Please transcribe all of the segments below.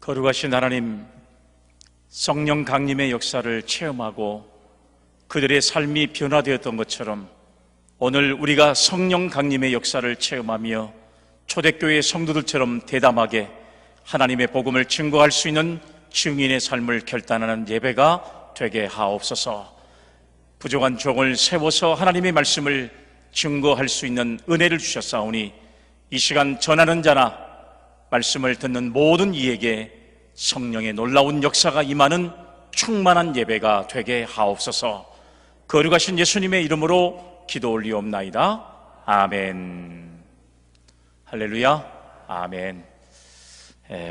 거룩하신 하나님, 성령 강림의 역사를 체험하고 그들의 삶이 변화되었던 것처럼 오늘 우리가 성령 강림의 역사를 체험하며 초대교회 성도들처럼 대담하게 하나님의 복음을 증거할 수 있는 증인의 삶을 결단하는 예배가 되게 하옵소서. 부족한 종을 세워서 하나님의 말씀을 증거할 수 있는 은혜를 주셨사오니 이 시간 전하는 자나 말씀을 듣는 모든 이에게 성령의 놀라운 역사가 임하는 충만한 예배가 되게 하옵소서. 거룩하신 예수님의 이름으로 기도 올리옵나이다. 아멘. 할렐루야. 아멘.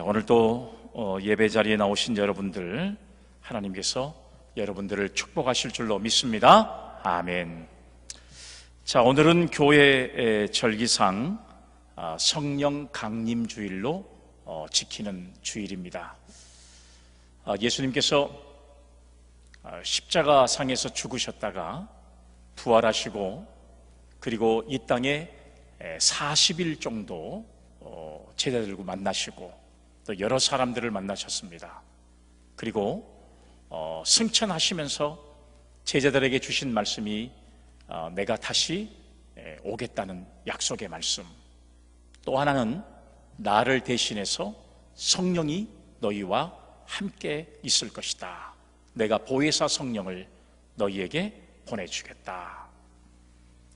오늘 또 예배 자리에 나오신 여러분들, 하나님께서 여러분들을 축복하실 줄로 믿습니다. 아멘. 자, 오늘은 교회 절기상 성령 강림 주일로 지키는 주일입니다. 예수님께서 십자가 상에서 죽으셨다가 부활하시고 그리고 이 땅에 40일 정도 제자들과 만나시고 또 여러 사람들을 만나셨습니다. 그리고 승천하시면서 제자들에게 주신 말씀이 내가 다시 오겠다는 약속의 말씀, 또 하나는 나를 대신해서 성령이 너희와 함께 있을 것이다. 내가 보혜사 성령을 너희에게 보내주겠다.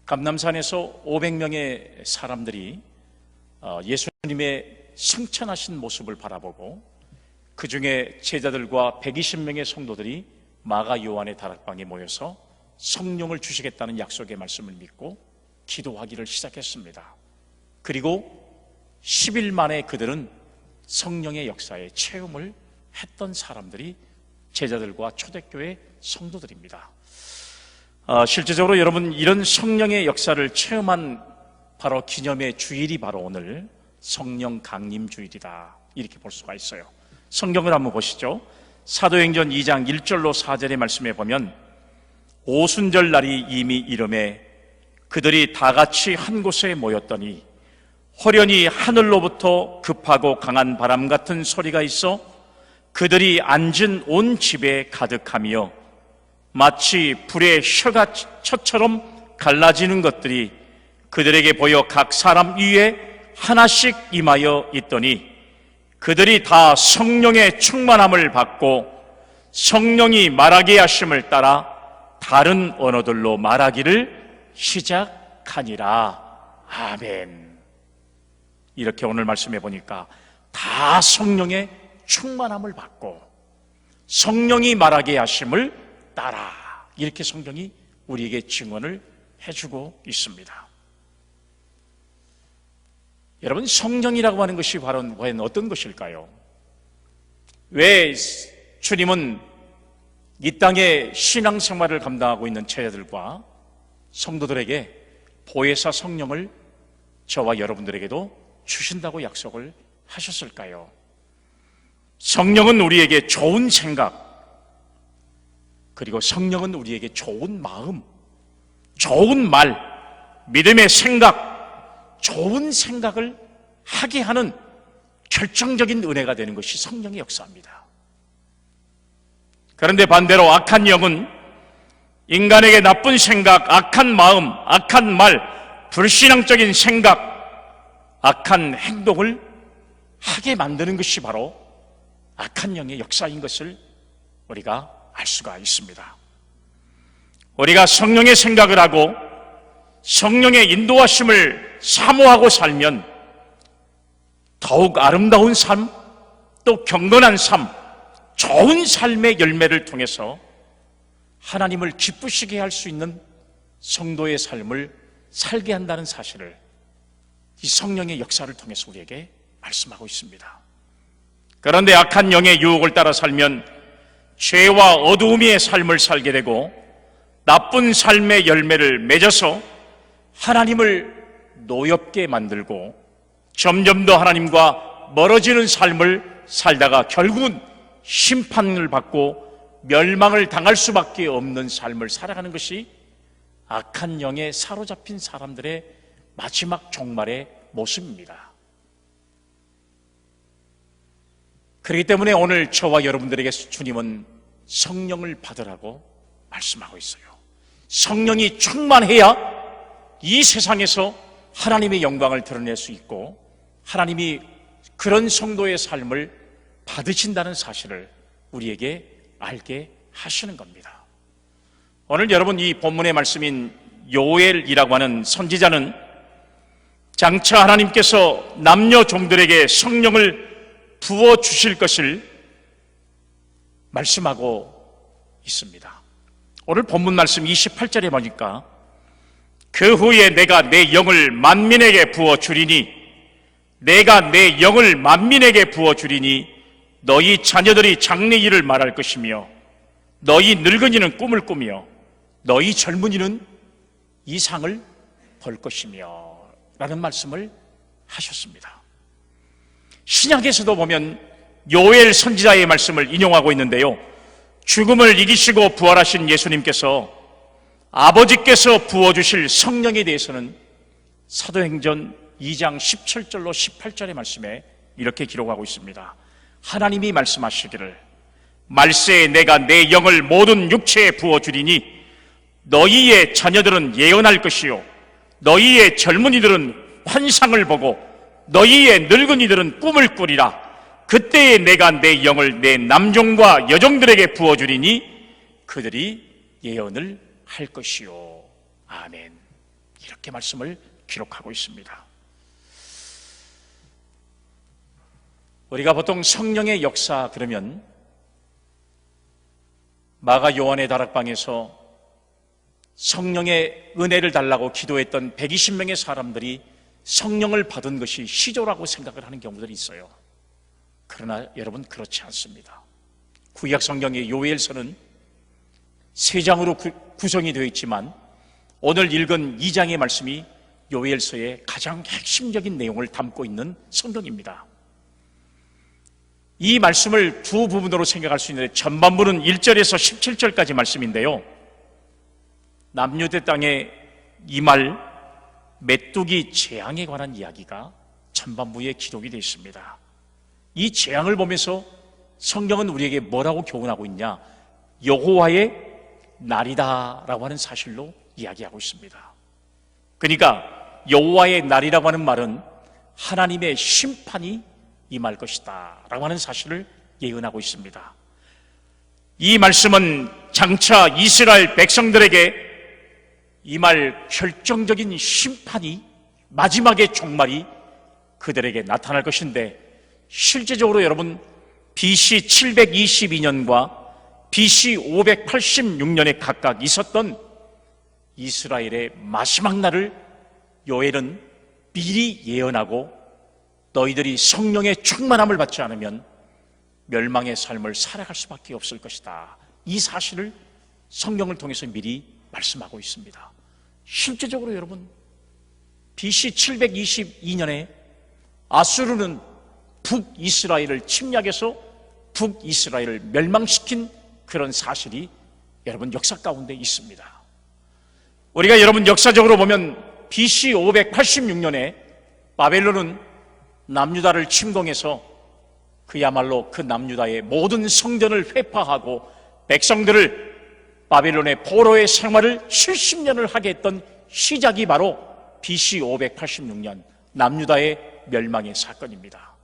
감람산에서 500명의 사람들이 예수님의 승천하신 모습을 바라보고 그 중에 제자들과 120명의 성도들이 마가 요한의 다락방에 모여서 성령을 주시겠다는 약속의 말씀을 믿고 기도하기를 시작했습니다. 그리고 10일 만에 그들은 성령의 역사에 체험을 했던 사람들이 제자들과 초대교회 성도들입니다. 실제적으로 여러분, 이런 성령의 역사를 체험한 바로 기념의 주일이 바로 오늘 성령 강림 주일이다, 이렇게 볼 수가 있어요. 성경을 한번 보시죠. 사도행전 2장 1절로 4절의 말씀에 보면 오순절 날이 이미 이름에 그들이 다 같이 한 곳에 모였더니 호련히 하늘로부터 급하고 강한 바람 같은 소리가 있어 그들이 앉은 온 집에 가득하며 마치 불의 혀처럼 갈라지는 것들이 그들에게 보여 각 사람 위에 하나씩 임하여 있더니 그들이 다 성령의 충만함을 받고 성령이 말하게 하심을 따라 다른 언어들로 말하기를 시작하니라. 아멘. 이렇게 오늘 말씀해 보니까 다 성령의 충만함을 받고 성령이 말하게 하심을 따라, 이렇게 성경이 우리에게 증언을 해주고 있습니다. 여러분, 성령이라고 하는 것이 바로 과연 어떤 것일까요? 왜 주님은 이 땅의 신앙생활을 감당하고 있는 제자들과 성도들에게 보혜사 성령을 저와 여러분들에게도 주신다고 약속을 하셨을까요? 성령은 우리에게 좋은 생각, 그리고 성령은 우리에게 좋은 마음, 좋은 말, 믿음의 생각, 좋은 생각을 하게 하는 결정적인 은혜가 되는 것이 성령의 역사입니다. 그런데 반대로 악한 영은 인간에게 나쁜 생각, 악한 마음, 악한 말, 불신앙적인 생각, 악한 행동을 하게 만드는 것이 바로 악한 영의 역사인 것을 우리가 알 수가 있습니다. 우리가 성령의 생각을 하고 성령의 인도하심을 사모하고 살면 더욱 아름다운 삶, 또 경건한 삶, 좋은 삶의 열매를 통해서 하나님을 기쁘시게 할 수 있는 성도의 삶을 살게 한다는 사실을 이 성령의 역사를 통해서 우리에게 말씀하고 있습니다. 그런데 악한 영의 유혹을 따라 살면 죄와 어두움의 삶을 살게 되고 나쁜 삶의 열매를 맺어서 하나님을 노엽게 만들고 점점 더 하나님과 멀어지는 삶을 살다가 결국은 심판을 받고 멸망을 당할 수밖에 없는 삶을 살아가는 것이 악한 영에 사로잡힌 사람들의 마지막 종말의 모습입니다. 그렇기 때문에 오늘 저와 여러분들에게 주님은 성령을 받으라고 말씀하고 있어요. 성령이 충만해야 이 세상에서 하나님의 영광을 드러낼 수 있고 하나님이 그런 성도의 삶을 받으신다는 사실을 우리에게 알게 하시는 겁니다. 오늘 여러분 이 본문의 말씀인 요엘이라고 하는 선지자는 장차 하나님께서 남녀 종들에게 성령을 부어주실 것을 말씀하고 있습니다. 오늘 본문 말씀 28절에 보니까 그 후에 내가 내 영을 만민에게 부어주리니 내가 내 영을 만민에게 부어주리니 너희 자녀들이 장래 일을 말할 것이며 너희 늙은이는 꿈을 꾸며 너희 젊은이는 이상을 볼 것이며 라는 말씀을 하셨습니다. 신약에서도 보면 요엘 선지자의 말씀을 인용하고 있는데요, 죽음을 이기시고 부활하신 예수님께서 아버지께서 부어주실 성령에 대해서는 사도행전 2장 17절로 18절의 말씀에 이렇게 기록하고 있습니다. 하나님이 말씀하시기를 말세에 내가 내 영을 모든 육체에 부어주리니 너희의 자녀들은 예언할 것이요 너희의 젊은이들은 환상을 보고 너희의 늙은이들은 꿈을 꾸리라. 그때에 내가 내 영을 내 남종과 여종들에게 부어주리니 그들이 예언을 할 것이요. 아멘. 이렇게 말씀을 기록하고 있습니다. 우리가 보통 성령의 역사 그러면 마가 요한의 다락방에서 성령의 은혜를 달라고 기도했던 120명의 사람들이 성령을 받은 것이 시조라고 생각을 하는 경우들이 있어요. 그러나 여러분 그렇지 않습니다. 구약 성경의 요엘서는 3장으로 구성이 되어 있지만 오늘 읽은 2장의 말씀이 요엘서의 가장 핵심적인 내용을 담고 있는 성경입니다. 이 말씀을 두 부분으로 생각할 수 있는데 전반부는 1절에서 17절까지 말씀인데요, 남유대 땅에 이말 메뚜기 재앙에 관한 이야기가 전반부에 기록이 되어 있습니다. 이 재앙을 보면서 성경은 우리에게 뭐라고 교훈하고 있냐? 여호와의 날이다라고 하는 사실로 이야기하고 있습니다. 그러니까 여호와의 날이라고 하는 말은 하나님의 심판이 임할 것이다 라고 하는 사실을 예언하고 있습니다. 이 말씀은 장차 이스라엘 백성들에게 임할 결정적인 심판이, 마지막의 종말이 그들에게 나타날 것인데, 실제적으로 여러분 BC 722년과 BC 586년에 각각 있었던 이스라엘의 마지막 날을 요엘은 미리 예언하고 너희들이 성령의 충만함을 받지 않으면 멸망의 삶을 살아갈 수밖에 없을 것이다, 이 사실을 성경을 통해서 미리 말씀하고 있습니다. 실제적으로 여러분 BC 722년에 아수르는 북이스라엘을 침략해서 북이스라엘을 멸망시킨 그런 사실이 여러분 역사 가운데 있습니다. 우리가 여러분 역사적으로 보면 BC 586년에 바벨론은 남유다를 침공해서 그야말로 그 남유다의 모든 성전을 회파하고 백성들을 바벨론의 포로의 생활을 70년을 하게 했던 시작이 바로 BC 586년 남유다의 멸망의 사건입니다.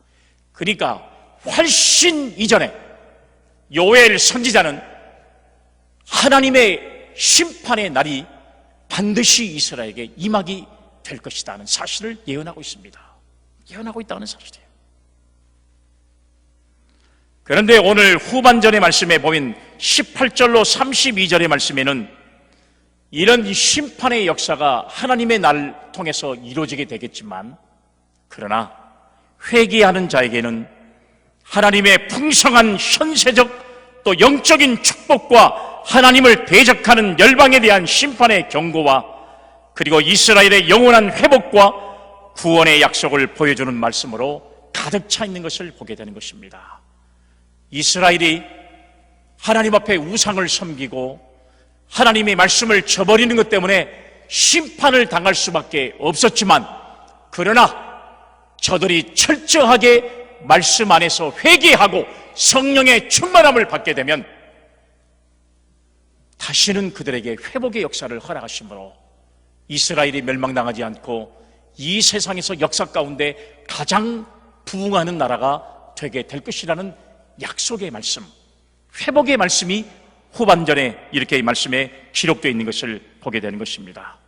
그러니까 훨씬 이전에 요엘 선지자는 하나님의 심판의 날이 반드시 이스라엘에게 임하게 될 것이라는 사실을 예언하고 있습니다. 예언하고 있다는 사실이에요. 그런데 오늘 후반전의 말씀에 보면 18절로 32절의 말씀에는 이런 심판의 역사가 하나님의 날 통해서 이루어지게 되겠지만, 그러나 회개하는 자에게는 하나님의 풍성한 현세적 또 영적인 축복과 하나님을 대적하는 열방에 대한 심판의 경고와 그리고 이스라엘의 영원한 회복과 구원의 약속을 보여주는 말씀으로 가득 차 있는 것을 보게 되는 것입니다. 이스라엘이 하나님 앞에 우상을 섬기고 하나님의 말씀을 저버리는 것 때문에 심판을 당할 수밖에 없었지만, 그러나 저들이 철저하게 말씀 안에서 회개하고 성령의 충만함을 받게 되면 다시는 그들에게 회복의 역사를 허락하심으로 이스라엘이 멸망당하지 않고 이 세상에서 역사 가운데 가장 부흥하는 나라가 되게 될 것이라는 약속의 말씀, 회복의 말씀이 후반전에 이렇게 이 말씀에 기록되어 있는 것을 보게 되는 것입니다.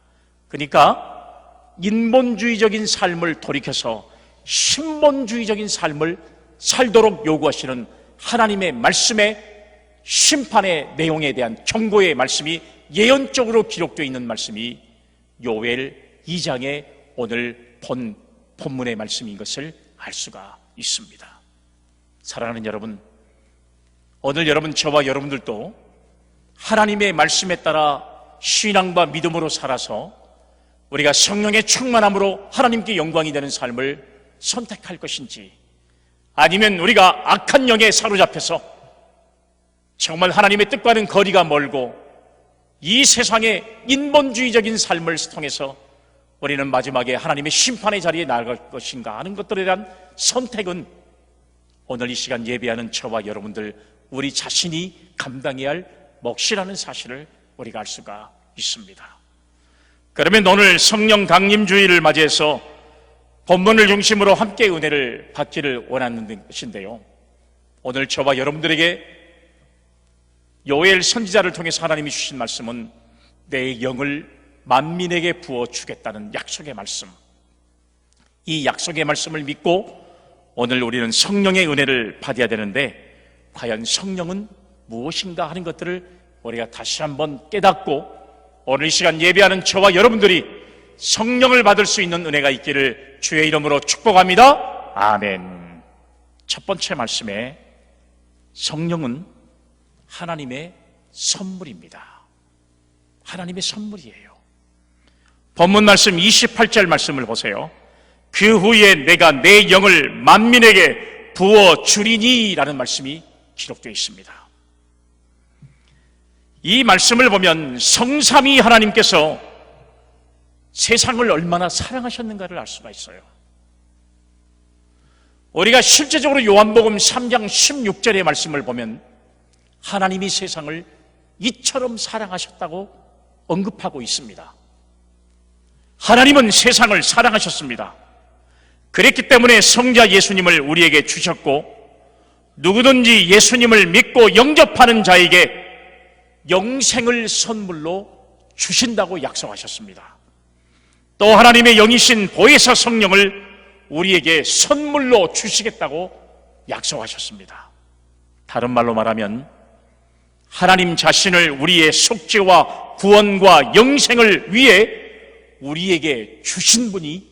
그러니까 인본주의적인 삶을 돌이켜서 신본주의적인 삶을 살도록 요구하시는 하나님의 말씀의 심판의 내용에 대한 경고의 말씀이 예언적으로 기록되어 있는 말씀이 요엘 2장의 오늘 본문의 말씀인 것을 알 수가 있습니다. 사랑하는 여러분, 오늘 여러분, 저와 여러분들도 하나님의 말씀에 따라 신앙과 믿음으로 살아서 우리가 성령의 충만함으로 하나님께 영광이 되는 삶을 선택할 것인지, 아니면 우리가 악한 영에 사로잡혀서 정말 하나님의 뜻과는 거리가 멀고 이 세상의 인본주의적인 삶을 통해서 우리는 마지막에 하나님의 심판의 자리에 나아갈 것인가 하는 것들에 대한 선택은 오늘 이 시간 예배하는 저와 여러분들 우리 자신이 감당해야 할 몫이라는 사실을 우리가 알 수가 있습니다. 그러면 오늘 성령 강림주의를 맞이해서 본문을 중심으로 함께 은혜를 받기를 원하는 것인데요, 오늘 저와 여러분들에게 요엘 선지자를 통해서 하나님이 주신 말씀은 내 영을 만민에게 부어주겠다는 약속의 말씀, 이 약속의 말씀을 믿고 오늘 우리는 성령의 은혜를 받아야 되는데, 과연 성령은 무엇인가 하는 것들을 우리가 다시 한번 깨닫고 오늘 이 시간 예배하는 저와 여러분들이 성령을 받을 수 있는 은혜가 있기를 주의 이름으로 축복합니다. 아멘. 첫 번째 말씀에 성령은 하나님의 선물입니다. 하나님의 선물이에요. 본문 말씀 28절 말씀을 보세요. 그 후에 내가 내 영을 만민에게 부어주리니 라는 말씀이 기록되어 있습니다. 이 말씀을 보면 성삼위 하나님께서 세상을 얼마나 사랑하셨는가를 알 수가 있어요. 우리가 실제적으로 요한복음 3장 16절의 말씀을 보면 하나님이 세상을 이처럼 사랑하셨다고 언급하고 있습니다. 하나님은 세상을 사랑하셨습니다. 그랬기 때문에 성자 예수님을 우리에게 주셨고, 누구든지 예수님을 믿고 영접하는 자에게 영생을 선물로 주신다고 약속하셨습니다. 또 하나님의 영이신 보혜사 성령을 우리에게 선물로 주시겠다고 약속하셨습니다. 다른 말로 말하면 하나님 자신을 우리의 속죄와 구원과 영생을 위해 우리에게 주신 분이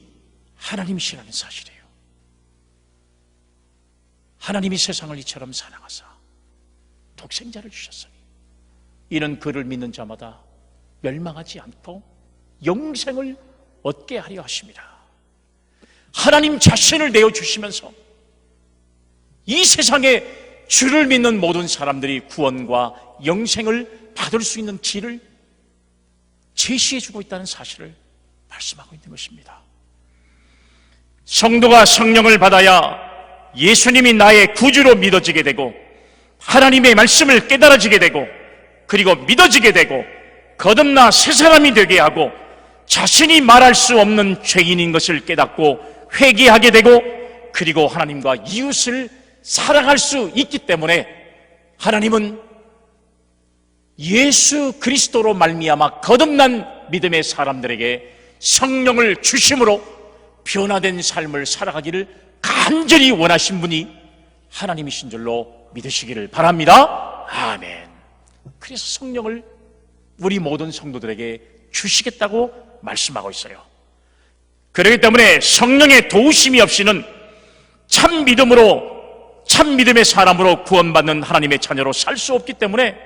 하나님이시라는 사실이에요. 하나님이 세상을 이처럼 사랑하사 독생자를 주셨으니 이는 그를 믿는 자마다 멸망하지 않고 영생을 얻게 하려 하심이라. 하나님 자신을 내어주시면서 이 세상에 주를 믿는 모든 사람들이 구원과 영생을 받을 수 있는 길을 제시해주고 있다는 사실을 말씀하고 있는 것입니다. 성도가 성령을 받아야 예수님이 나의 구주로 믿어지게 되고, 하나님의 말씀을 깨달아지게 되고, 그리고 믿어지게 되고, 거듭나 새 사람이 되게 하고, 자신이 말할 수 없는 죄인인 것을 깨닫고 회개하게 되고, 그리고 하나님과 이웃을 사랑할 수 있기 때문에 하나님은 예수 그리스도로 말미암아 거듭난 믿음의 사람들에게 성령을 주심으로 변화된 삶을 살아가기를 간절히 원하신 분이 하나님이신 줄로 믿으시기를 바랍니다. 아멘. 그래서 성령을 우리 모든 성도들에게 주시겠다고 말씀하고 있어요. 그렇기 때문에 성령의 도우심이 없이는 참 믿음의 사람으로 구원받는 하나님의 자녀로 살 수 없기 때문에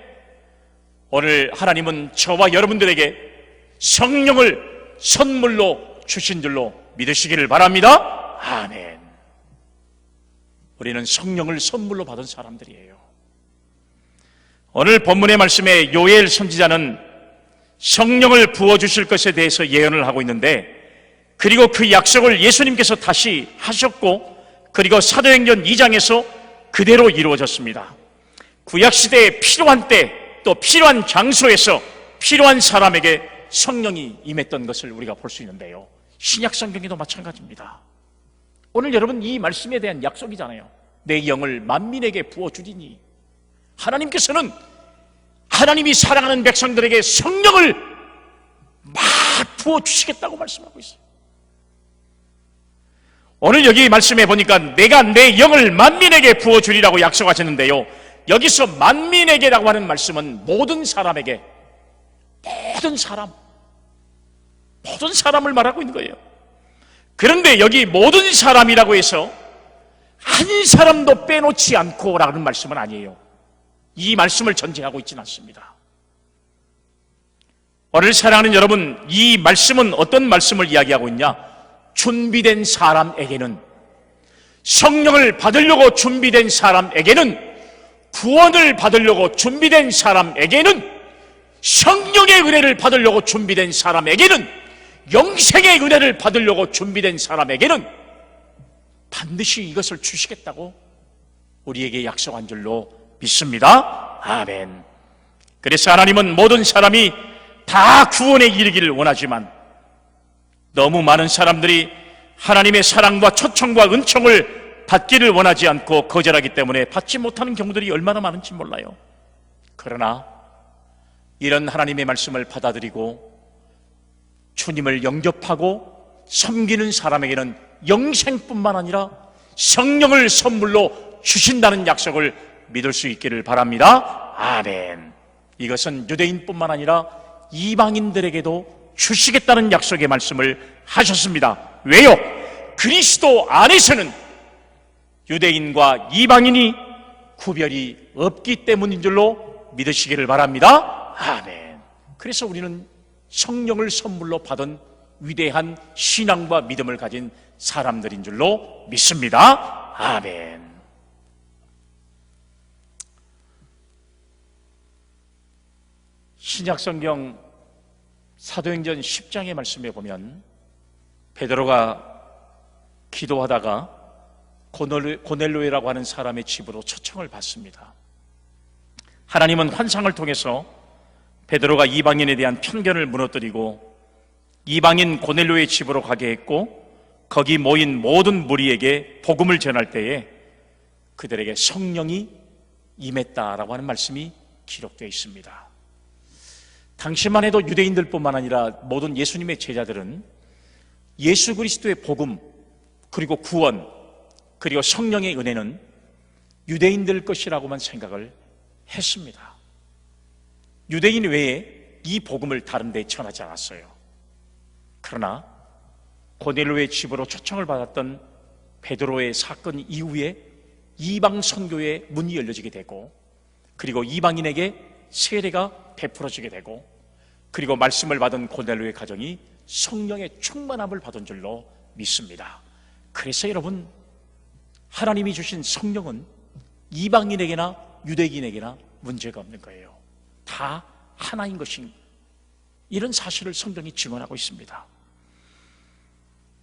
오늘 하나님은 저와 여러분들에게 성령을 선물로 주신 줄로 믿으시기를 바랍니다. 아멘. 우리는 성령을 선물로 받은 사람들이에요. 오늘 본문의 말씀에 요엘 선지자는 성령을 부어주실 것에 대해서 예언을 하고 있는데, 그리고 그 약속을 예수님께서 다시 하셨고, 그리고 사도행전 2장에서 그대로 이루어졌습니다. 구약시대에 필요한 때 또 필요한 장소에서 필요한 사람에게 성령이 임했던 것을 우리가 볼 수 있는데요, 신약성경에도 마찬가지입니다. 오늘 여러분 이 말씀에 대한 약속이잖아요. 내 영을 만민에게 부어주리니, 하나님께서는 하나님이 사랑하는 백성들에게 성령을 막 부어주시겠다고 말씀하고 있어요. 오늘 여기 말씀해 보니까 내가 내 영을 만민에게 부어주리라고 약속하셨는데요, 여기서 만민에게라고 하는 말씀은 모든 사람에게, 모든 사람을 말하고 있는 거예요. 그런데 여기 모든 사람이라고 해서 한 사람도 빼놓지 않고 라는 말씀은 아니에요. 이 말씀을 전제하고 있지는 않습니다. 오늘 사랑하는 여러분, 이 말씀은 어떤 말씀을 이야기하고 있냐? 준비된 사람에게는, 성령을 받으려고 준비된 사람에게는, 구원을 받으려고 준비된 사람에게는, 성령의 은혜를 받으려고 준비된 사람에게는, 영생의 은혜를 받으려고 준비된 사람에게는 반드시 이것을 주시겠다고 우리에게 약속한 줄로 믿습니다. 아멘. 그래서 하나님은 모든 사람이 다 구원에 이르기를 원하지만, 너무 많은 사람들이 하나님의 사랑과 초청과 은총을 받기를 원하지 않고 거절하기 때문에 받지 못하는 경우들이 얼마나 많은지 몰라요. 그러나 이런 하나님의 말씀을 받아들이고 주님을 영접하고 섬기는 사람에게는 영생뿐만 아니라 성령을 선물로 주신다는 약속을 믿을 수 있기를 바랍니다. 아멘. 이것은 유대인뿐만 아니라 이방인들에게도 주시겠다는 약속의 말씀을 하셨습니다. 왜요? 그리스도 안에서는 유대인과 이방인이 구별이 없기 때문인 줄로 믿으시기를 바랍니다. 아멘. 그래서 우리는 성령을 선물로 받은 위대한 신앙과 믿음을 가진 사람들인 줄로 믿습니다. 아멘. 신약성경 사도행전 10장의 말씀에 보면 베드로가 기도하다가 고넬료라고 하는 사람의 집으로 초청을 받습니다. 하나님은 환상을 통해서 베드로가 이방인에 대한 편견을 무너뜨리고 이방인 고넬료의 집으로 가게 했고, 거기 모인 모든 무리에게 복음을 전할 때에 그들에게 성령이 임했다라고 하는 말씀이 기록되어 있습니다. 당시만 해도 유대인들뿐만 아니라 모든 예수님의 제자들은 예수 그리스도의 복음, 그리고 구원, 그리고 성령의 은혜는 유대인들 것이라고만 생각을 했습니다. 유대인 외에 이 복음을 다른 데 전하지 않았어요. 그러나 고넬료의 집으로 초청을 받았던 베드로의 사건 이후에 이방 선교의 문이 열려지게 되고, 그리고 이방인에게 세례가 베풀어지게 되고, 그리고 말씀을 받은 고넬료의 가정이 성령의 충만함을 받은 줄로 믿습니다. 그래서 여러분, 하나님이 주신 성령은 이방인에게나 유대인에게나 문제가 없는 거예요. 다 하나인 것인, 이런 사실을 성경이 증언하고 있습니다.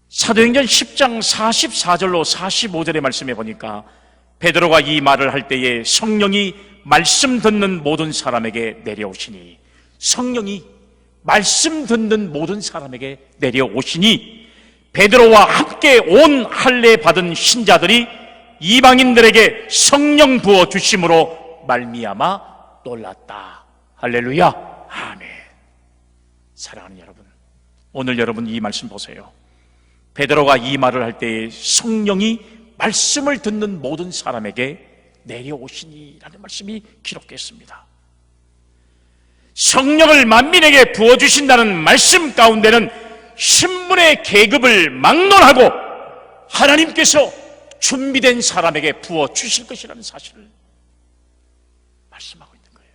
사도행전 10장 44절로 45절의 말씀에 보니까 베드로가 이 말을 할 때에 성령이 말씀 듣는 모든 사람에게 내려오시니, 성령이 말씀 듣는 모든 사람에게 내려오시니 베드로와 함께 온 할례 받은 신자들이 이방인들에게 성령 부어 주심으로 말미암아 놀랐다. 할렐루야. 아멘. 사랑하는 여러분, 오늘 여러분 이 말씀 보세요. 베드로가 이 말을 할 때에 성령이 말씀을 듣는 모든 사람에게 내려오시니라는 말씀이 기록됐습니다. 성령을 만민에게 부어주신다는 말씀 가운데는 신분의 계급을 막론하고 하나님께서 준비된 사람에게 부어주실 것이라는 사실을 말씀하고 있는 거예요.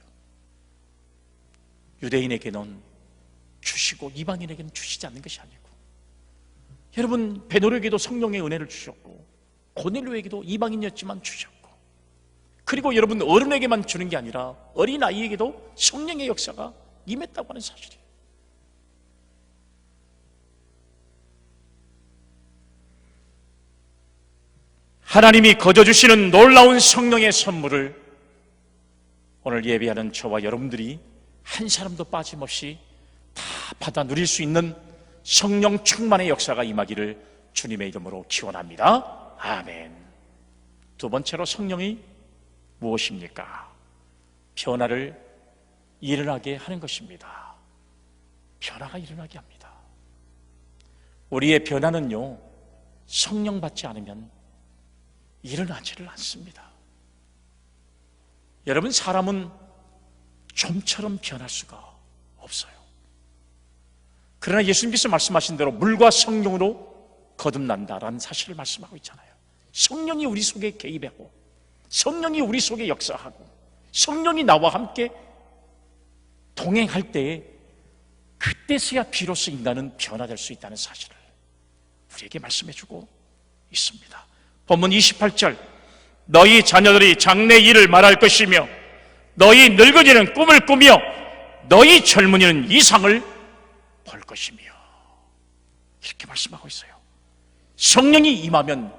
유대인에게는 주시고 이방인에게는 주시지 않는 것이 아니고, 여러분 베드로에게도 성령의 은혜를 주셨고 고넬료에게도 이방인이었지만 주셨고, 그리고 여러분 어른에게만 주는 게 아니라 어린아이에게도 성령의 역사가 임했다고 하는 사실이에요. 하나님이 거저주시는 놀라운 성령의 선물을 오늘 예배하는 저와 여러분들이 한 사람도 빠짐없이 다 받아 누릴 수 있는 성령 충만의 역사가 임하기를 주님의 이름으로 기원합니다. 아멘. 두 번째로 성령이 무엇입니까? 변화를 일어나게 하는 것입니다. 변화가 일어나게 합니다. 우리의 변화는요, 성령 받지 않으면 일어나지를 않습니다. 여러분, 사람은 좀처럼 변할 수가 없어요. 그러나 예수님께서 말씀하신 대로 물과 성령으로 거듭난다라는 사실을 말씀하고 있잖아요. 성령이 우리 속에 개입하고 성령이 우리 속에 역사하고 성령이 나와 함께 동행할 때에 그때서야 비로소 인간은 변화될 수 있다는 사실을 우리에게 말씀해주고 있습니다. 본문 28절, 너희 자녀들이 장래 일을 말할 것이며 너희 늙은이는 꿈을 꾸며 너희 젊은이는 이상을 볼 것이며, 이렇게 말씀하고 있어요. 성령이 임하면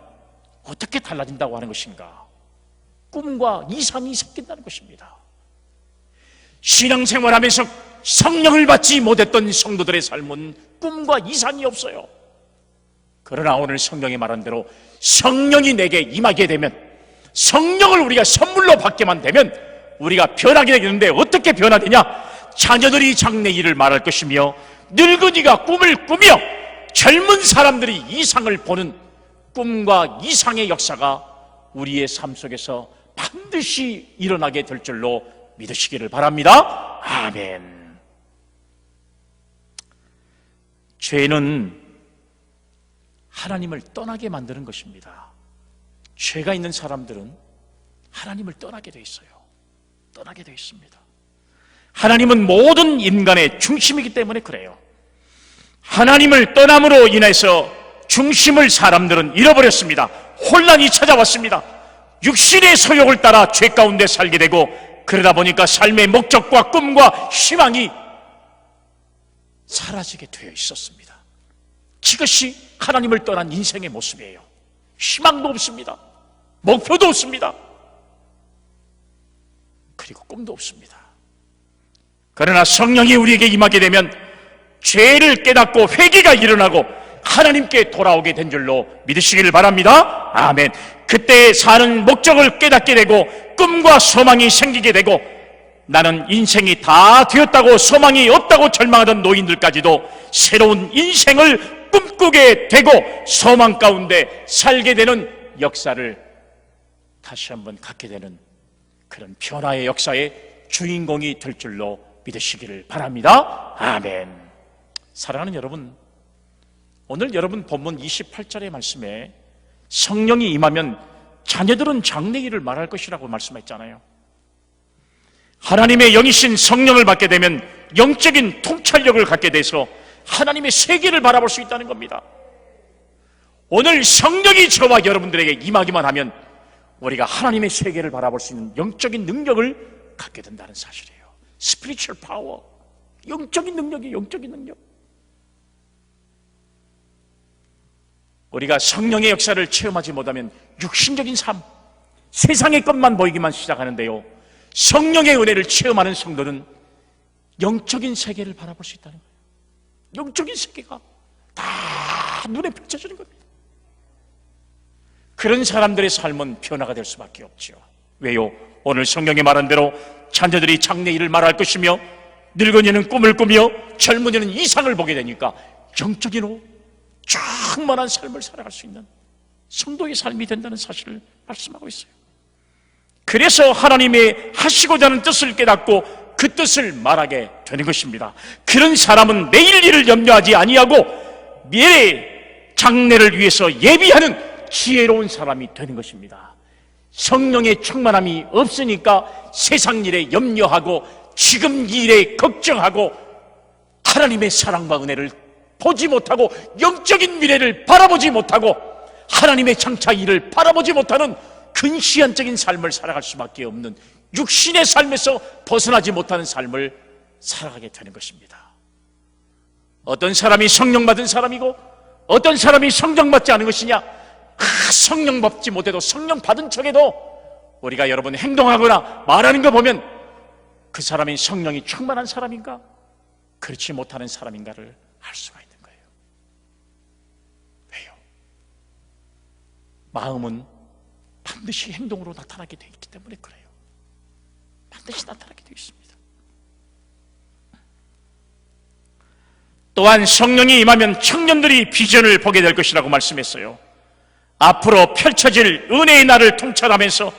어떻게 달라진다고 하는 것인가? 꿈과 이상이 섞인다는 것입니다. 신앙생활하면서 성령을 받지 못했던 성도들의 삶은 꿈과 이상이 없어요. 그러나 오늘 성령이 말한 대로 성령이 내게 임하게 되면, 성령을 우리가 선물로 받게만 되면 우리가 변하게 되는데, 어떻게 변화되냐? 자녀들이 장래 일을 말할 것이며 늙은이가 꿈을 꾸며 젊은 사람들이 이상을 보는 꿈과 이상의 역사가 우리의 삶 속에서 반드시 일어나게 될 줄로 믿으시기를 바랍니다. 아멘. 죄는 하나님을 떠나게 만드는 것입니다. 죄가 있는 사람들은 하나님을 떠나게 돼 있어요. 떠나게 돼 있습니다. 하나님은 모든 인간의 중심이기 때문에 그래요. 하나님을 떠남으로 인해서 중심을 사람들은 잃어버렸습니다. 혼란이 찾아왔습니다. 육신의 소욕을 따라 죄 가운데 살게 되고, 그러다 보니까 삶의 목적과 꿈과 희망이 사라지게 되어 있었습니다. 이것이 하나님을 떠난 인생의 모습이에요. 희망도 없습니다. 목표도 없습니다. 그리고 꿈도 없습니다. 그러나 성령이 우리에게 임하게 되면 죄를 깨닫고 회개가 일어나고 하나님께 돌아오게 된 줄로 믿으시기를 바랍니다. 아멘. 그때 사는 목적을 깨닫게 되고 꿈과 소망이 생기게 되고, 나는 인생이 다 되었다고 소망이 없다고 절망하던 노인들까지도 새로운 인생을 꿈꾸게 되고 소망 가운데 살게 되는 역사를 다시 한번 갖게 되는 그런 변화의 역사의 주인공이 될 줄로 믿으시기를 바랍니다. 아멘. 사랑하는 여러분, 오늘 여러분 본문 28절의 말씀에 성령이 임하면 자녀들은 장래 일을 말할 것이라고 말씀했잖아요. 하나님의 영이신 성령을 받게 되면 영적인 통찰력을 갖게 돼서 하나님의 세계를 바라볼 수 있다는 겁니다. 오늘 성령이 저와 여러분들에게 임하기만 하면 우리가 하나님의 세계를 바라볼 수 있는 영적인 능력을 갖게 된다는 사실이에요. 스피리추얼 파워, 영적인 능력이에요. 영적인 능력. 우리가 성령의 역사를 체험하지 못하면 육신적인 삶, 세상의 것만 보이기만 시작하는데요, 성령의 은혜를 체험하는 성도는 영적인 세계를 바라볼 수 있다는 거예요. 영적인 세계가 다 눈에 펼쳐지는 겁니다. 그런 사람들의 삶은 변화가 될 수밖에 없죠. 왜요? 오늘 성경에 말한 대로 자녀들이 장래 일을 말할 것이며 늙은이는 꿈을 꾸며 젊은이는 이상을 보게 되니까 영적인 충만한 삶을 살아갈 수 있는 성도의 삶이 된다는 사실을 말씀하고 있어요. 그래서 하나님의 하시고자 하는 뜻을 깨닫고 그 뜻을 말하게 되는 것입니다. 그런 사람은 내일 일을 염려하지 아니하고 미래의 장래를 위해서 예비하는 지혜로운 사람이 되는 것입니다. 성령의 충만함이 없으니까 세상 일에 염려하고 지금 일에 걱정하고 하나님의 사랑과 은혜를 보지 못하고 영적인 미래를 바라보지 못하고 하나님의 장차 일을 바라보지 못하는 근시안적인 삶을 살아갈 수밖에 없는, 육신의 삶에서 벗어나지 못하는 삶을 살아가게 되는 것입니다. 어떤 사람이 성령 받은 사람이고 어떤 사람이 성령 받지 않은 것이냐? 성령 받지 못해도 성령 받은 척해도 우리가 여러분 행동하거나 말하는 거 보면 그 사람이 성령이 충만한 사람인가 그렇지 못하는 사람인가를 알 수가 있는 거예요. 왜요? 마음은 반드시 행동으로 나타나게 되어 있기 때문에 그래요. 반드시 나타나게 되어 있습니다. 또한 성령이 임하면 청년들이 비전을 보게 될 것이라고 말씀했어요. 앞으로 펼쳐질 은혜의 날을 통찰하면서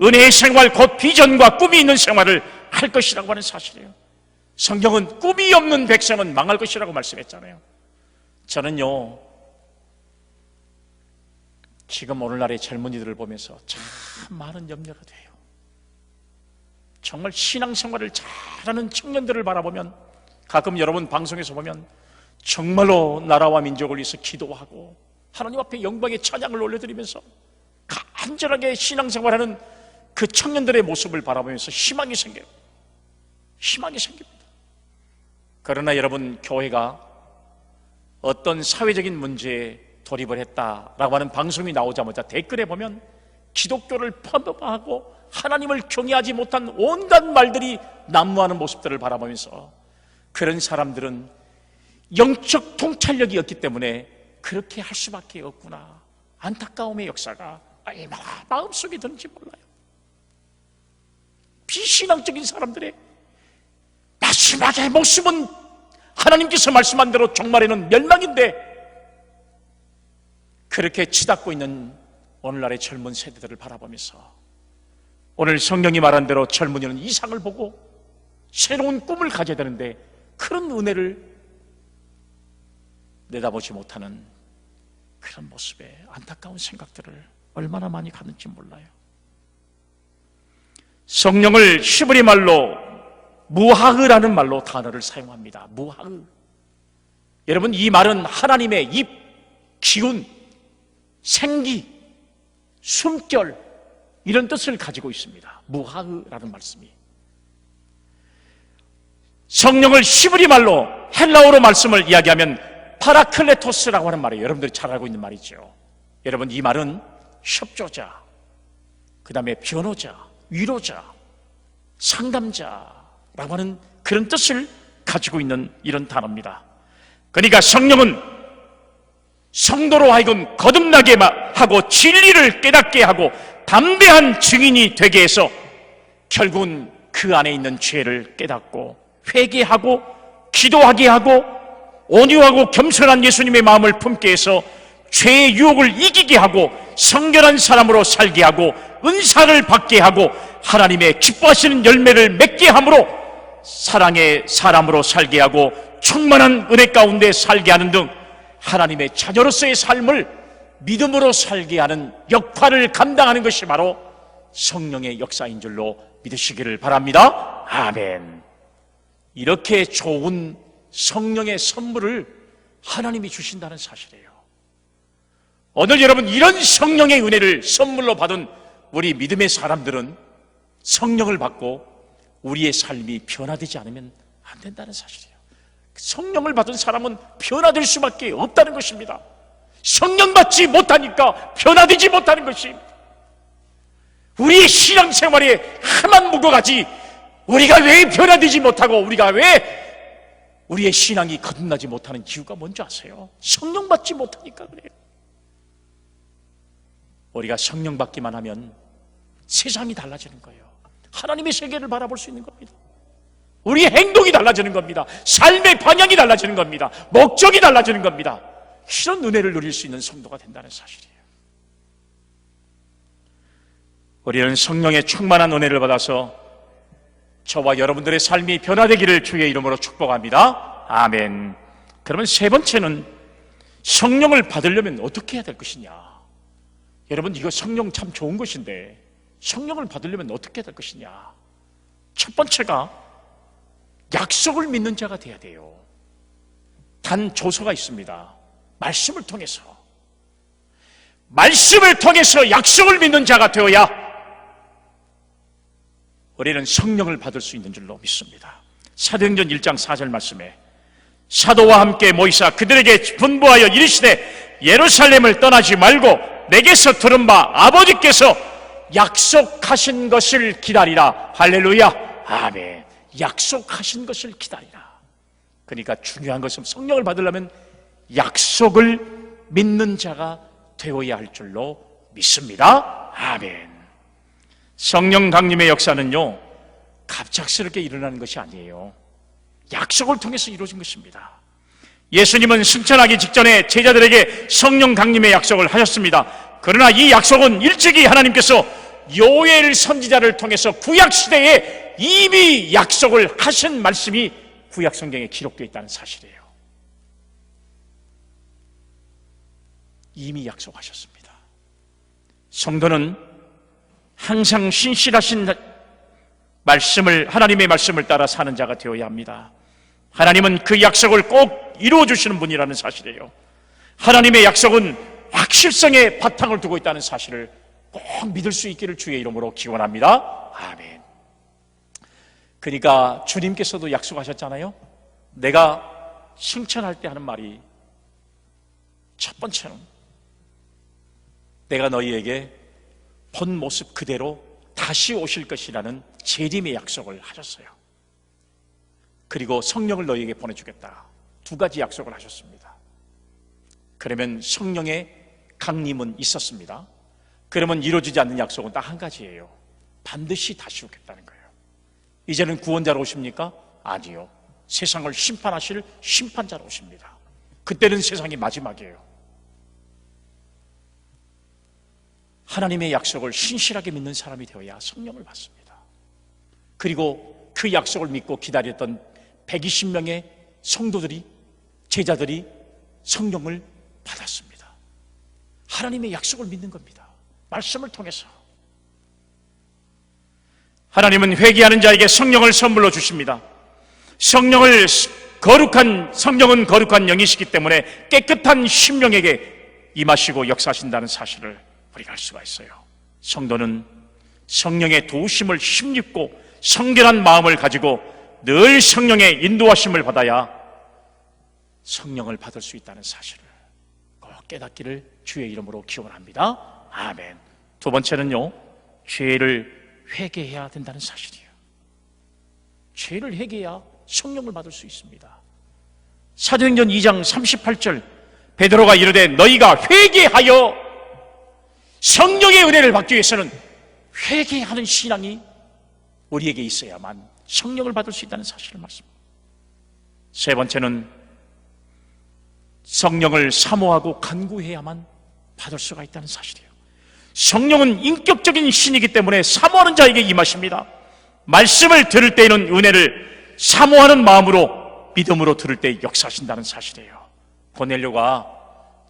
은혜의 생활 곧 비전과 꿈이 있는 생활을 할 것이라고 하는 사실이에요. 성경은 꿈이 없는 백성은 망할 것이라고 말씀했잖아요. 저는요 지금 오늘날의 젊은이들을 보면서 참 많은 염려가 돼요. 정말 신앙생활을 잘하는 청년들을 바라보면 가끔 여러분 방송에서 보면 정말로 나라와 민족을 위해서 기도하고 하나님 앞에 영광의 찬양을 올려드리면서 간절하게 신앙생활하는 그 청년들의 모습을 바라보면서 희망이 생깁니다. 그러나 여러분 교회가 어떤 사회적인 문제에 돌입을 했다라고 하는 방송이 나오자마자 댓글에 보면 기독교를 폄하하고 하나님을 경외하지 못한 온갖 말들이 난무하는 모습들을 바라보면서 그런 사람들은 영적 통찰력이 없기 때문에 그렇게 할 수밖에 없구나, 안타까움의 역사가 얼마나 마음속에 드는지 몰라요. 비신앙적인 사람들의 마지막의 목숨은 하나님께서 말씀한 대로 종말에는 멸망인데 그렇게 치닫고 있는 오늘날의 젊은 세대들을 바라보면서 오늘 성령이 말한 대로 젊은이는 이상을 보고 새로운 꿈을 가져야 되는데 그런 은혜를 내다보지 못하는 그런 모습에 안타까운 생각들을 얼마나 많이 갖는지 몰라요. 성령을 히브리 말로 무하흐라는 말로 단어를 사용합니다. 무하흐. 여러분 이 말은 하나님의 입, 기운, 생기, 숨결 이런 뜻을 가지고 있습니다. 무하흐라는 말씀이. 성령을 히브리 말로 헬라어로 말씀을 이야기하면 파라클레토스라고 하는 말이에요. 여러분들이 잘 알고 있는 말이죠. 여러분 이 말은 협조자, 그 다음에 변호자, 위로자, 상담자라고 하는 그런 뜻을 가지고 있는 이런 단어입니다. 그러니까 성령은 성도로 하여금 거듭나게 하고 진리를 깨닫게 하고 담대한 증인이 되게 해서 결국은 그 안에 있는 죄를 깨닫고 회개하고 기도하게 하고 온유하고 겸손한 예수님의 마음을 품게 해서 죄의 유혹을 이기게 하고 성결한 사람으로 살게 하고 은사를 받게 하고 하나님의 기뻐하시는 열매를 맺게 함으로 사랑의 사람으로 살게 하고 충만한 은혜 가운데 살게 하는 등 하나님의 자녀로서의 삶을 믿음으로 살게 하는 역할을 감당하는 것이 바로 성령의 역사인 줄로 믿으시기를 바랍니다. 아멘. 이렇게 좋은 성령의 선물을 하나님이 주신다는 사실이에요. 오늘 여러분 이런 성령의 은혜를 선물로 받은 우리 믿음의 사람들은 성령을 받고 우리의 삶이 변화되지 않으면 안 된다는 사실이에요. 성령을 받은 사람은 변화될 수밖에 없다는 것입니다. 성령 받지 못하니까 변화되지 못하는 것입니다. 우리의 신앙생활에 하만 묵어가지 우리가 왜 변화되지 못하고 우리가 왜 우리의 신앙이 거듭나지 못하는 이유가 뭔지 아세요? 성령 받지 못하니까 그래요. 우리가 성령 받기만 하면 세상이 달라지는 거예요. 하나님의 세계를 바라볼 수 있는 겁니다. 우리의 행동이 달라지는 겁니다. 삶의 방향이 달라지는 겁니다. 목적이 달라지는 겁니다. 이런 은혜를 누릴 수 있는 성도가 된다는 사실이에요. 우리는 성령의 충만한 은혜를 받아서 저와 여러분들의 삶이 변화되기를 주의 이름으로 축복합니다. 아멘. 그러면 세 번째는 성령을 받으려면 어떻게 해야 될 것이냐. 여러분 이거 성령 참 좋은 것인데 성령을 받으려면 어떻게 해야 될 것이냐. 첫 번째가 약속을 믿는 자가 돼야 돼요. 단 조서가 있습니다. 말씀을 통해서 약속을 믿는 자가 되어야 우리는 성령을 받을 수 있는 줄로 믿습니다. 사도행전 1장 4절 말씀에 사도와 함께 모이사 그들에게 분부하여 이르시되 예루살렘을 떠나지 말고 내게서 들은 바 아버지께서 약속하신 것을 기다리라. 할렐루야. 아멘. 약속하신 것을 기다리라. 그러니까 중요한 것은 성령을 받으려면 약속을 믿는 자가 되어야 할 줄로 믿습니다. 아멘. 성령 강림의 역사는요, 갑작스럽게 일어나는 것이 아니에요. 약속을 통해서 이루어진 것입니다. 예수님은 승천하기 직전에 제자들에게 성령 강림의 약속을 하셨습니다. 그러나 이 약속은 일찍이 하나님께서 요엘 선지자를 통해서 구약시대에 이미 약속을 하신 말씀이 구약성경에 기록되어 있다는 사실이에요. 이미 약속하셨습니다. 성도는 항상 신실하신 말씀을, 하나님의 말씀을 따라 사는 자가 되어야 합니다. 하나님은 그 약속을 꼭 이루어 주시는 분이라는 사실이에요. 하나님의 약속은 확실성의 바탕을 두고 있다는 사실을 꼭 믿을 수 있기를 주의 이름으로 기원합니다. 아멘. 그러니까 주님께서도 약속하셨잖아요. 내가 승천할 때 하는 말이, 첫 번째는 내가 너희에게 본 모습 그대로 다시 오실 것이라는 재림의 약속을 하셨어요. 그리고 성령을 너희에게 보내주겠다. 두 가지 약속을 하셨습니다. 그러면 성령의 강림은 있었습니다. 그러면 이루어지지 않는 약속은 딱 한 가지예요. 반드시 다시 오겠다는 거예요. 이제는 구원자로 오십니까? 아니요. 세상을 심판하실 심판자로 오십니다. 그때는 세상이 마지막이에요. 하나님의 약속을 신실하게 믿는 사람이 되어야 성령을 받습니다. 그리고 그 약속을 믿고 기다렸던 120명의 성도들이, 제자들이 성령을 받았습니다. 하나님의 약속을 믿는 겁니다. 말씀을 통해서. 하나님은 회개하는 자에게 성령을 선물로 주십니다. 성령은 거룩한 영이시기 때문에 깨끗한 심령에게 임하시고 역사하신다는 사실을 우리가 알 수가 있어요. 성도는 성령의 도우심을 힘입고 성결한 마음을 가지고 늘 성령의 인도하심을 받아야 성령을 받을 수 있다는 사실을 꼭 깨닫기를 주의 이름으로 기원합니다. 아멘. 두 번째는요, 죄를 회개해야 된다는 사실이에요. 죄를 회개해야 성령을 받을 수 있습니다. 사도행전 2장 38절, 베드로가 이르되 너희가 회개하여 성령의 은혜를 받기 위해서는 회개하는 신앙이 우리에게 있어야만 성령을 받을 수 있다는 사실을 말씀합니다. 세 번째는 성령을 사모하고 간구해야만 받을 수가 있다는 사실이에요. 성령은 인격적인 신이기 때문에 사모하는 자에게 임하십니다. 말씀을 들을 때에는 은혜를 사모하는 마음으로, 믿음으로 들을 때 역사하신다는 사실이에요. 고넬료가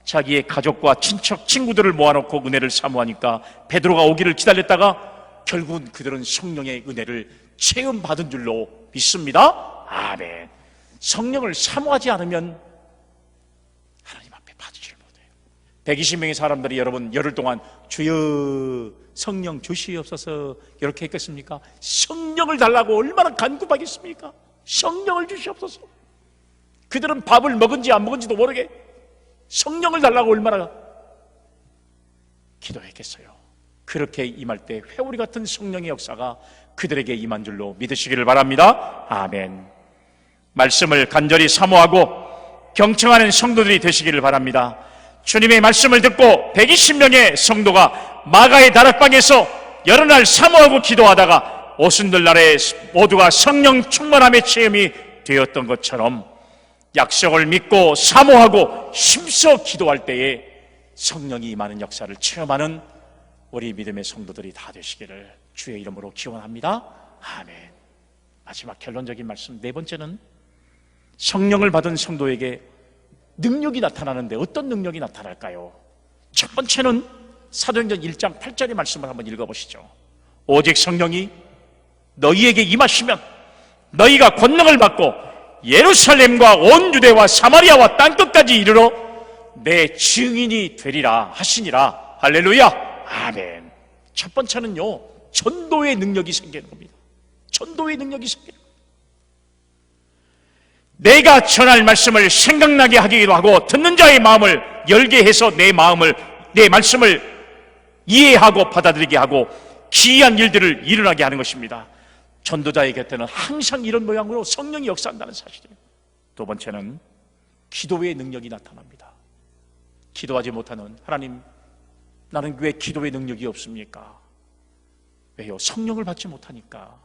자기의 가족과 친척, 친구들을 모아놓고 은혜를 사모하니까 베드로가 오기를 기다렸다가 결국은 그들은 성령의 은혜를 체험받은 줄로 믿습니다. 아멘. 성령을 사모하지 않으면 하나님 앞에 받지를 못해요. 120명의 사람들이 여러분 열흘 동안 주여 성령 주시옵소서 이렇게 했겠습니까? 성령을 달라고 얼마나 간구하겠습니까? 성령을 주시옵소서. 그들은 밥을 먹은지 안 먹은지도 모르게 성령을 달라고 얼마나 기도했겠어요. 그렇게 임할 때 회오리 같은 성령의 역사가 그들에게 임한 줄로 믿으시기를 바랍니다. 아멘. 말씀을 간절히 사모하고 경청하는 성도들이 되시기를 바랍니다. 주님의 말씀을 듣고 120명의 성도가 마가의 다락방에서 여러 날 사모하고 기도하다가 오순절날에 모두가 성령 충만함의 체험이 되었던 것처럼 약속을 믿고 사모하고 힘써 기도할 때에 성령이 임하는 역사를 체험하는 우리 믿음의 성도들이 다 되시기를 주의 이름으로 기원합니다. 아멘. 마지막 결론적인 말씀, 네 번째는 성령을 받은 성도에게 능력이 나타나는데 어떤 능력이 나타날까요? 첫 번째는 사도행전 1장 8절의 말씀을 한번 읽어보시죠. 오직 성령이 너희에게 임하시면 너희가 권능을 받고 예루살렘과 온 유대와 사마리아와 땅끝까지 이르러 내 증인이 되리라 하시니라. 할렐루야. 아멘. 첫 번째는요, 전도의 능력이 생기는 겁니다. 전도의 능력이 생기는 겁니다. 내가 전할 말씀을 생각나게 하기도 하고 듣는 자의 마음을 열게 해서 내 마음을 내 말씀을 이해하고 받아들이게 하고 기이한 일들을 일어나게 하는 것입니다. 전도자의 곁에는 항상 이런 모양으로 성령이 역사한다는 사실이에요. 두 번째는 기도의 능력이 나타납니다. 기도하지 못하는 하나님, 나는 왜 기도의 능력이 없습니까? 왜요? 성령을 받지 못하니까.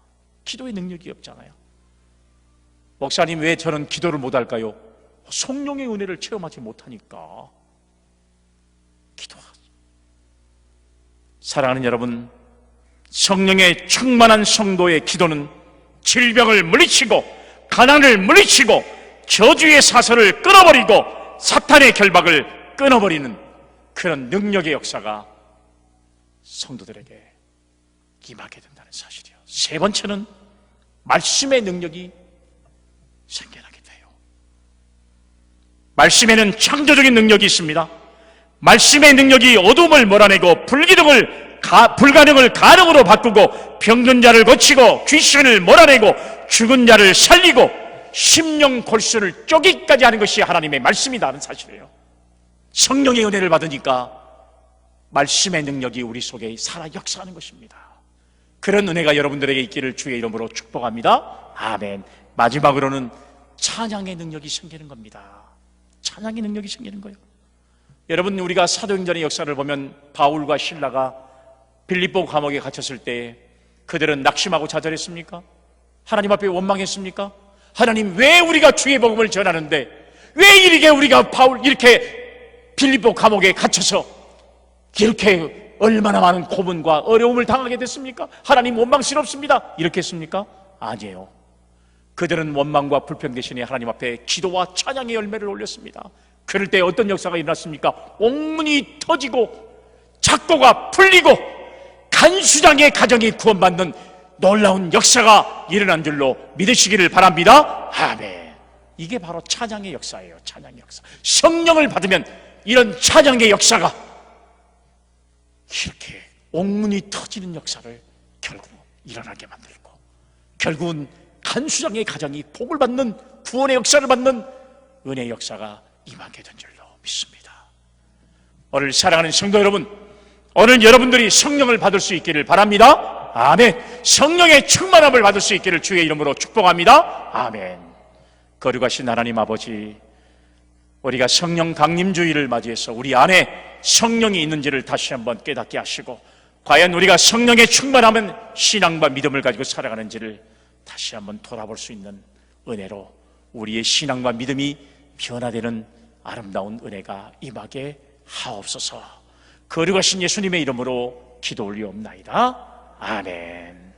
기도의 능력이 없잖아요. 목사님, 왜 저는 기도를 못할까요? 성령의 은혜를 체험하지 못하니까. 기도하죠. 사랑하는 여러분, 성령의 충만한 성도의 기도는 질병을 물리치고 가난을 물리치고 저주의 사슬을 끊어버리고 사탄의 결박을 끊어버리는 그런 능력의 역사가 성도들에게 임하게 된다는 사실이에요. 세 번째는 말씀의 능력이 생겨나게 돼요. 말씀에는 창조적인 능력이 있습니다. 말씀의 능력이 어둠을 몰아내고 불가능을 가능으로 바꾸고 병든 자를 고치고 귀신을 몰아내고 죽은 자를 살리고 심령 골수를 쪼기까지 하는 것이 하나님의 말씀이라는 사실이에요. 성령의 은혜를 받으니까 말씀의 능력이 우리 속에 살아 역사하는 것입니다. 그런 은혜가 여러분들에게 있기를 주의 이름으로 축복합니다. 아멘. 마지막으로는 찬양의 능력이 생기는 겁니다. 찬양의 능력이 생기는 거예요. 여러분, 우리가 사도행전의 역사를 보면 바울과 실라가 빌립보 감옥에 갇혔을 때 그들은 낙심하고 좌절했습니까? 하나님 앞에 원망했습니까? 하나님, 왜 우리가 주의 복음을 전하는데 왜 이렇게 우리가 이렇게 빌립보 감옥에 갇혀서 이렇게 얼마나 많은 고문과 어려움을 당하게 됐습니까? 하나님, 원망스럽습니다. 이렇게 했습니까? 아니에요. 그들은 원망과 불평 대신에 하나님 앞에 기도와 찬양의 열매를 올렸습니다. 그럴 때 어떤 역사가 일어났습니까? 옥문이 터지고 작고가 풀리고 간수장의 가정이 구원받는 놀라운 역사가 일어난 줄로 믿으시기를 바랍니다. 아멘. 이게 바로 찬양의 역사예요. 찬양의 역사. 성령을 받으면 이런 찬양의 역사가 이렇게 옥문이 터지는 역사를 결국 일어나게 만들고 결국은 간수장의 가정이 복을 받는 구원의 역사를 받는 은혜의 역사가 임하게 된 줄로 믿습니다. 오늘 사랑하는 성도 여러분, 오늘 여러분들이 성령을 받을 수 있기를 바랍니다. 아멘. 성령의 충만함을 받을 수 있기를 주의 이름으로 축복합니다. 아멘. 거룩하신 하나님 아버지, 우리가 성령 강림주의를 맞이해서 우리 안에 성령이 있는지를 다시 한번 깨닫게 하시고, 과연 우리가 성령의 충만함은 신앙과 믿음을 가지고 살아가는지를 다시 한번 돌아볼 수 있는 은혜로 우리의 신앙과 믿음이 변화되는 아름다운 은혜가 임하게 하옵소서. 거룩하신 예수님의 이름으로 기도 올리옵나이다. 아멘.